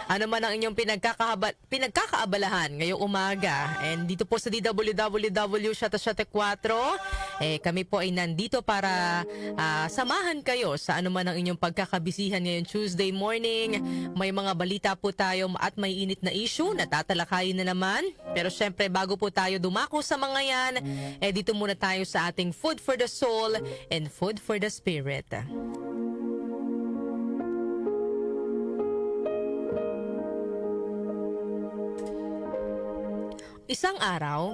Ano man ang inyong pinagkakaabalahan ngayong umaga. And dito po sa DWWW Shata Shata 4, kami po ay nandito para samahan kayo sa ano man ang inyong pagkakabisihan ngayong Tuesday morning. May mga balita po tayo at may init na issue na tatalakayin na naman. Pero syempre bago po tayo dumako sa mga yan, dito muna tayo sa ating Food for the Soul and Food for the Spirit. Isang araw,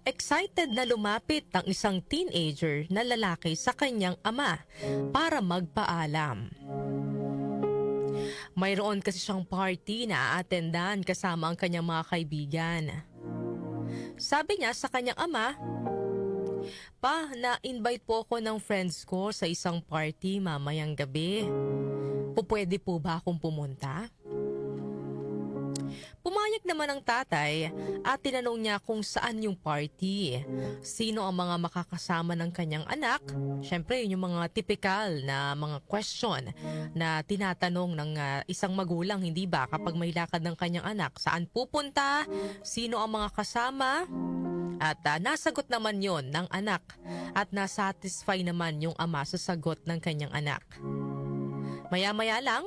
excited na lumapit ang isang teenager na lalaki sa kanyang ama para magpaalam. Mayroon kasi siyang party na aatendan kasama ang kanyang mga kaibigan. Sabi niya sa kanyang ama, "Pa, na-invite po ako ng friends ko sa isang party mamayang gabi. Pupwede po ba akong pumunta?" Pumayag naman ang tatay at tinanong niya kung saan yung party. Sino ang mga makakasama ng kanyang anak? Siyempre, yun yung mga typical na mga question na tinatanong ng isang magulang, hindi ba? Kapag may lakad ng kanyang anak, saan pupunta? Sino ang mga kasama? At nasagot naman yon ng anak at nasatisfy naman yung ama sa sagot ng kanyang anak. Maya-maya lang,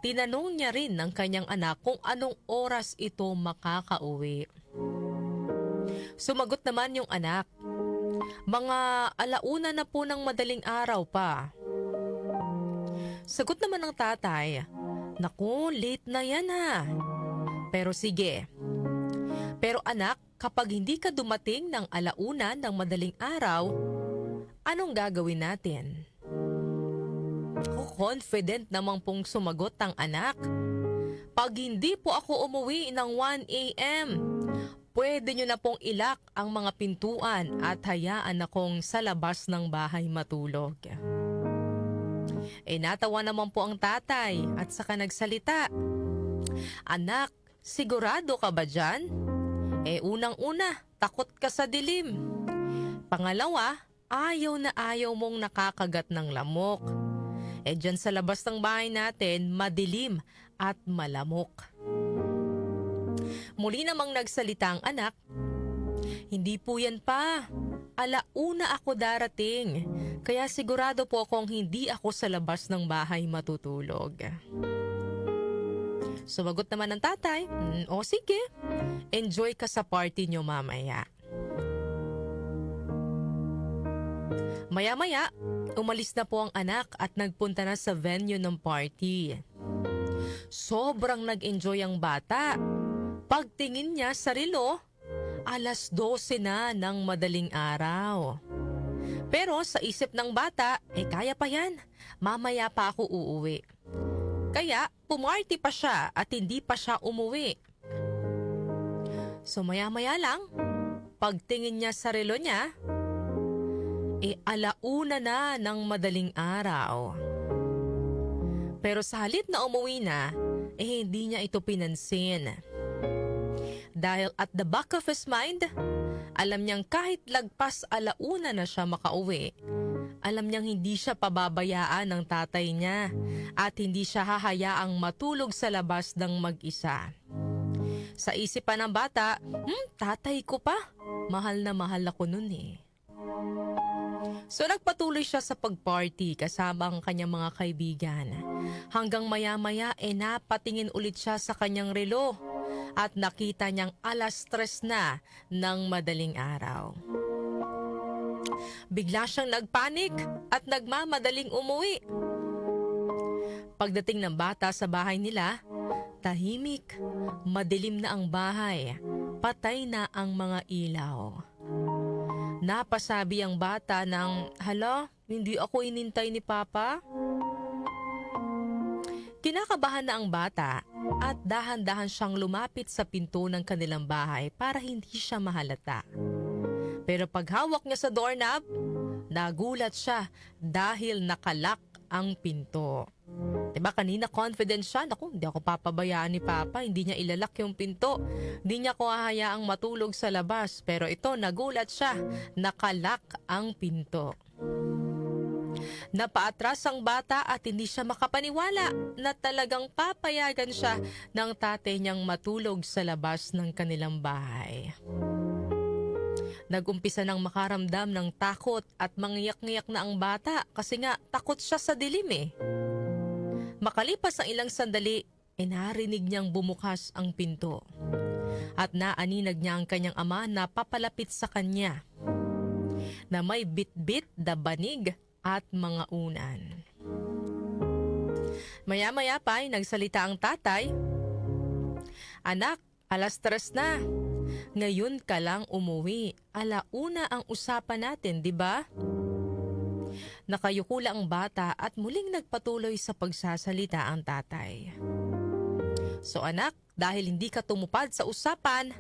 tinanong niya rin ng kanyang anak kung anong oras ito makakauwi. Sumagot naman yung anak, "Mga 1:00 na po ng madaling araw pa." Sagot naman ng tatay, "Naku, late na yan ha. Pero sige. Pero anak, kapag hindi ka dumating ng 1:00 ng madaling araw, anong gagawin natin?" Confident namang pong sumagot ang anak. "Pag hindi po ako umuwi ng 1 a.m., pwede nyo na pong ilak ang mga pintuan at hayaan akong sa labas ng bahay matulog." Natawa naman po ang tatay at saka nagsalita, "Anak, sigurado ka ba dyan? Unang-una, takot ka sa dilim. Pangalawa, ayaw na ayaw mong nakakagat ng lamok. Dyan sa labas ng bahay natin, madilim at malamok." Muli namang nagsalita ang anak, "Hindi po yan pa. 1:00 ako darating. Kaya sigurado po akong hindi ako sa labas ng bahay matutulog." Sumagot naman ng tatay, "O sige, enjoy ka sa party nyo mamaya." Maya-maya, umalis na po ang anak at nagpunta na sa venue ng party. Sobrang nag-enjoy ang bata. Pagtingin niya sa relo, 12:00 na ng madaling araw. Pero sa isip ng bata, kaya pa yan. Mamaya pa ako uuwi. Kaya pumarty pa siya at hindi pa siya umuwi. So maya-maya lang, pagtingin niya sa relo niya, 1:00 na ng madaling araw. Pero sa halip na umuwi na, hindi niya ito pinansin. Dahil at the back of his mind, alam niyang kahit lagpas 1:00 na siya makauwi, alam niyang hindi siya pababayaan ng tatay niya at hindi siya hahayaang matulog sa labas ng mag-isa. Sa isipan ng bata, tatay ko pa, mahal na mahal ako nun eh. So nagpatuloy siya sa pagparty kasama ang kanyang mga kaibigan. Hanggang maya-maya napatingin ulit siya sa kanyang relo at nakita niyang 3:00 na ng madaling araw. Bigla siyang nagpanik at nagmamadaling umuwi. Pagdating ng bata sa bahay nila, tahimik, madilim na ang bahay, patay na ang mga ilaw. Napasabi ang bata ng, "Hala, hindi ako inintay ni Papa?" Kinakabahan na ang bata at dahan-dahan siyang lumapit sa pinto ng kanilang bahay para hindi siya mahalata. Pero paghawak niya sa doorknob, nagulat siya dahil nakalak ang pinto. Diba kanina confident siya, "Naku, hindi ako papabayaan ni Papa, hindi niya ilalak yung pinto. Hindi niya ko hahayaang matulog sa labas." Pero ito, nagulat siya, nakalak ang pinto. Napaatras ang bata at hindi siya makapaniwala na talagang papayagan siya ng tatay niyang matulog sa labas ng kanilang bahay. Nagumpisa ng makaramdam ng takot at mangiyak-ngiyak na ang bata kasi nga takot siya sa dilim eh. Makalipas ang ilang sandali, narinig niyang bumukas ang pinto. At naaninag niya ang kanyang ama na papalapit sa kanya na may bit-bit na banig at mga unan. Maya-maya pa ay nagsalita ang tatay, "Anak, 3:00 na. Ngayon ka lang umuwi. 1:00 ang usapan natin, di ba?" Nakayuko ang bata at muling nagpatuloy sa pagsasalita ang tatay. "So anak, dahil hindi ka tumupad sa usapan,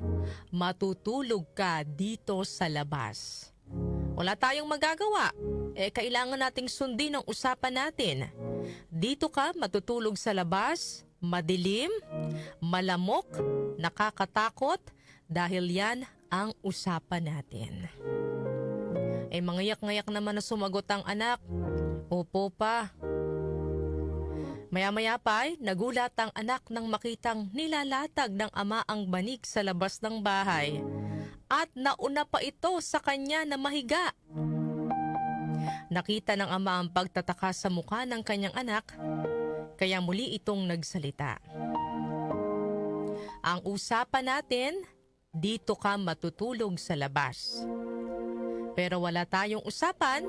matutulog ka dito sa labas. Wala tayong magagawa. Kailangan nating sundin ang usapan natin. Dito ka matutulog sa labas, madilim, malamok, nakakatakot, dahil yan ang usapan natin." Mangiyak-ngayak naman na sumagot ang anak, "Opo pa." Maya-maya pa ay nagulat ang anak nang makitang nilalatag ng ama ang banig sa labas ng bahay at nauna pa ito sa kanya na mahiga. Nakita ng ama ang pagtataka sa mukha ng kanyang anak, kaya muli itong nagsalita. "Ang usapan natin, dito ka matutulog sa labas. Pero wala tayong usapan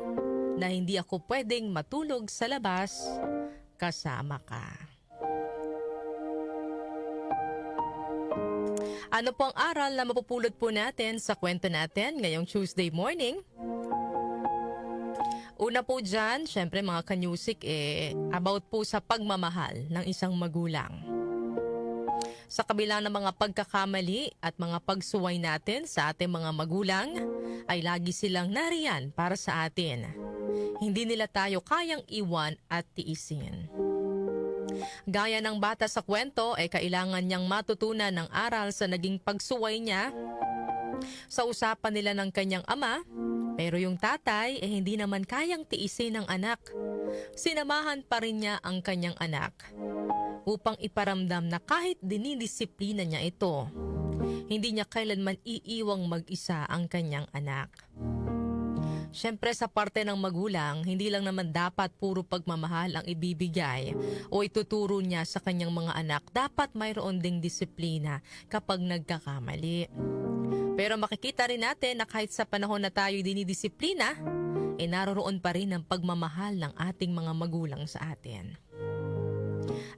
na hindi ako pwedeng matulog sa labas kasama ka." Ano po ang aral na mapupulot po natin sa kwento natin ngayong Tuesday morning? Una po dyan, syempre mga kanyusik, about po sa pagmamahal ng isang magulang. Sa kabila ng mga pagkakamali at mga pagsuway natin sa ating mga magulang, ay lagi silang nariyan para sa atin. Hindi nila tayo kayang iwan at tiisin. Gaya ng bata sa kwento, kailangan niyang matutunan ng aral sa naging pagsuway niya sa usapan nila ng kanyang ama, pero yung tatay hindi naman kayang tiisin ng anak. Sinamahan pa rin niya ang kanyang anak upang iparamdam na kahit dinidisiplina niya ito, hindi niya kailanman iiwang mag-isa ang kanyang anak. Siyempre sa parte ng magulang, hindi lang naman dapat puro pagmamahal ang ibibigay o ituturo niya sa kanyang mga anak. Dapat mayroon ding disiplina kapag nagkakamali. Pero makikita rin natin na kahit sa panahon na tayo dinidisiplina, naroroon pa rin ang pagmamahal ng ating mga magulang sa atin.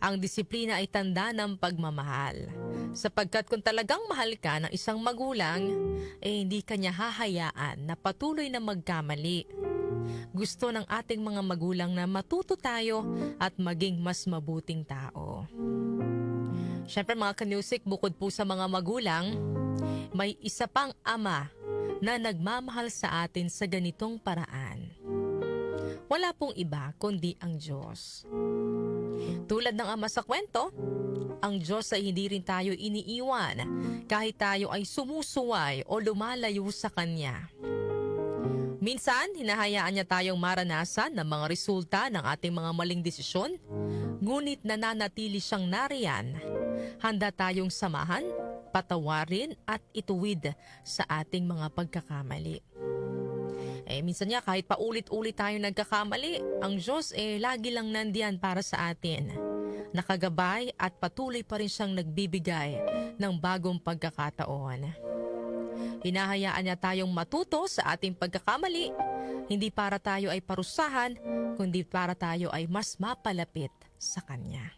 Ang disiplina ay tanda ng pagmamahal. Sapagkat kung talagang mahal ka ng isang magulang, hindi ka niya hahayaan na patuloy na magkamali. Gusto ng ating mga magulang na matuto tayo at maging mas mabuting tao. Siyempre mga kanyusik, bukod po sa mga magulang, may isa pang ama na nagmamahal sa atin sa ganitong paraan. Wala pong iba kundi ang Diyos. Tulad ng ama sa kwento, ang Diyos ay hindi rin tayo iniiwan kahit tayo ay sumusuway o lumalayo sa Kanya. Minsan, hinahayaan niya tayong maranasan ng mga resulta ng ating mga maling desisyon, ngunit nananatili siyang nariyan. Handa tayong samahan, patawarin at ituwid sa ating mga pagkakamali. Minsan niya kahit paulit-ulit tayo nagkakamali, ang Diyos lagi lang nandiyan para sa atin. Nakagabay at patuloy pa rin siyang nagbibigay ng bagong pagkakataon. Hinahayaan niya tayong matuto sa ating pagkakamali, hindi para tayo ay parusahan, kundi para tayo ay mas mapalapit sa Kanya.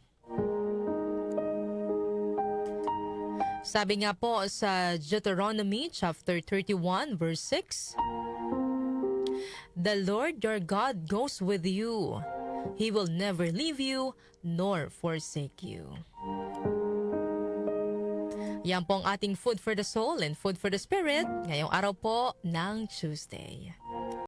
Sabi nga po sa Deuteronomy chapter 31 verse 6, "The Lord your God goes with you. He will never leave you nor forsake you." Yan po ang ating food for the soul and food for the spirit ngayong araw po ng Tuesday.